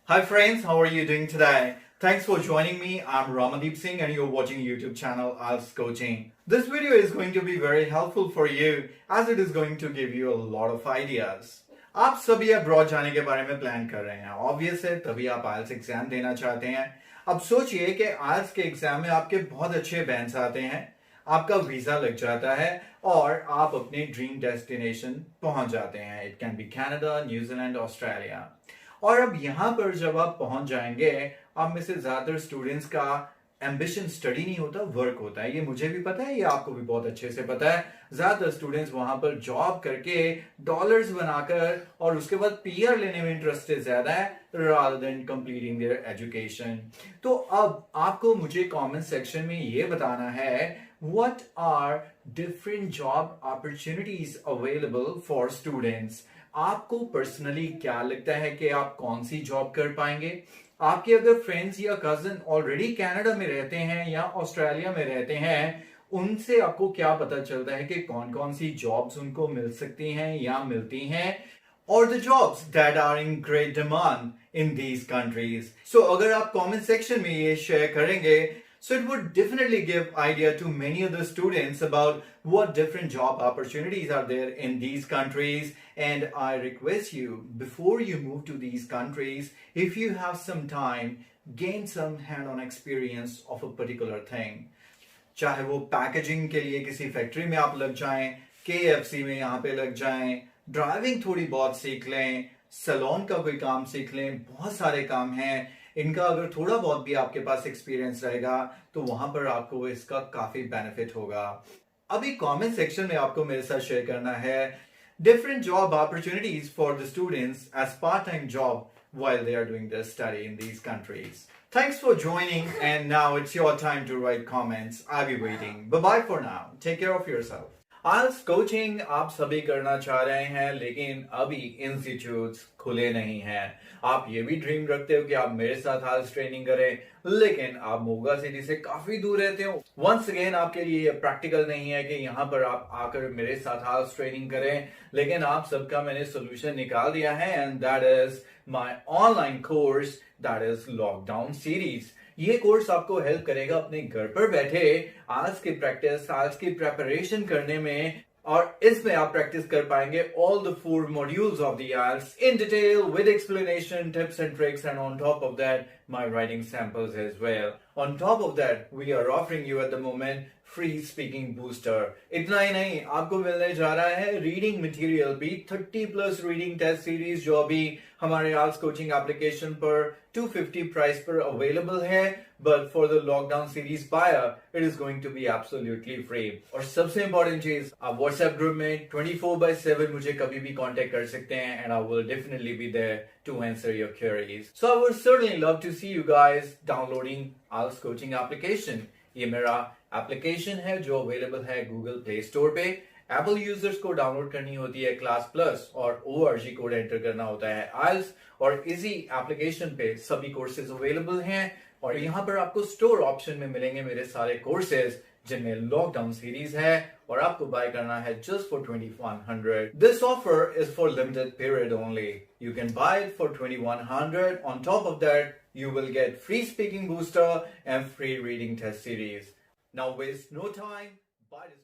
Hi friends, how are you doing today? Thanks for joining me. I'm Ramandeep Singh and you're watching YouTube channel IELTS Coaching. This video is going to be very helpful for you as it is going to give you a lot of ideas. आप सभी abroad जाने के बारे में plan कर रहे हैं, obvious है, तभी आप IELTS एग्जाम देना चाहते हैं। अब सोचिए कि IELTS के एग्जाम में आपके बहुत अच्छे बैंड्स आते हैं, आपका वीजा लग जाता है और आप अपने ड्रीम डेस्टिनेशन पहुंच जाते हैं। It can be Canada, New Zealand, Australia. और अब यहाँ पर जब आप पहुंच जाएंगे, आप में से ज्यादातर स्टूडेंट्स का एम्बिशन स्टडी नहीं होता, वर्क होता है। ये मुझे भी पता है, ये आपको भी बहुत अच्छे से पता है। ज्यादातर स्टूडेंट्स वहां पर जॉब करके डॉलर्स बनाकर और उसके बाद पीआर लेने में इंटरेस्टेड ज्यादा है rather than completing their education। तो अब आपको मुझे कमेंट सेक्शन में ये बताना है what are different job opportunities available for students। आपको पर्सनली क्या लगता है कि आप कौन सी जॉब कर पाएंगे? आपके अगर फ्रेंड्स या कजिन ऑलरेडी कनाडा में रहते हैं या ऑस्ट्रेलिया में रहते हैं, उनसे आपको क्या पता चलता है कि कौन कौन सी जॉब्स उनको मिल सकती हैं या मिलती हैं, और the jobs that are in great demand in these countries. So अगर आप कमेंट सेक्शन में ये शेयर करेंगे, so it would definitely give idea to many other students about what different job opportunities are there in these countries. And I request you, before you move to these countries, if you have some time, gain some hand-on experience of a particular thing। चाहे वो packaging के लिए किसी factory में आप लग जाएं, KFC में यहाँ पे लग जाएं, ड्राइविंग थोड़ी बहुत सीख लें, सैलून का कोई काम सीख लें, बहुत सारे काम हैं। इनका अगर थोड़ा बहुत भी आपके पास एक्सपीरियंस रहेगा तो वहां पर आपको इसका काफी बेनिफिट होगा। अभी कमेंट सेक्शन में आपको मेरे साथ शेयर करना है different job opportunities for the students as part time job while they are doing their study in these countries. Thanks for joining, and now it's your time to write comments. I'll be waiting. Bye bye for now. Take care of yourself. IELTS coaching आप सभी करना चाह रहे हैं, लेकिन अभी institutes खुले नहीं हैं। आप ये भी ड्रीम रखते हो कि आप मेरे साथ IELTS ट्रेनिंग करें, लेकिन आप मोगा सिटी से काफी दूर रहते हो। वंस अगेन आपके लिए ये प्रैक्टिकल नहीं है कि यहाँ पर आप आकर मेरे साथ IELTS ट्रेनिंग करें, लेकिन आप सबका मैंने सोल्यूशन निकाल दिया है, and that is my online course, that is lockdown series. ये कोर्स आपको हेल्प करेगा अपने घर पर बैठे आज की प्रैक्टिस, आज की प्रेपरेशन करने में, और इसमें आप प्रैक्टिस कर पाएंगे all the 4 modules of the IELTS in detail with explanation, tips and tricks, and on top of that my writing samples as well। On top of that we are offering you at the moment free speaking booster। इतना ही नहीं, आपको मिलने जा रहा है reading material भी, 30+ reading test series जो अभी हमारे IELTS कोचिंग एप्लीकेशन पर 250 प्राइस पर अवेलेबल है, but for the lockdown series buyer it is going to be absolutely free. और सबसे इंपॉर्टेंट चीज, आप व्हाट्सएप ग्रुप में 24/7 मुझे कभी भी कांटेक्ट कर सकते हैं, and I will definitely be there to answer your queries। So I would certainly love to see you guys downloading IELTS coaching application। ये मेरा एप्लीकेशन है जो अवेलेबल है गूगल प्ले स्टोर पे। एप्पल यूजर्स को डाउनलोड करनी होती है CLASSPLUS और ORG कोड एंटर करना होता है IELTS, और इसी एप्लीकेशन पे सभी कोर्सेज अवेलेबल हैं। और यहाँ पर आपको स्टोर ऑप्शन में मिलेंगे मेरे सारे कोर्सेज, जिनमें लॉकडाउन सीरीज है, और आपको बाय करना है just for 2100। This offer is for limited period only। You can buy it for 2100। On top of that, you will get free speaking booster and free reading test series। Now waste no time, buy this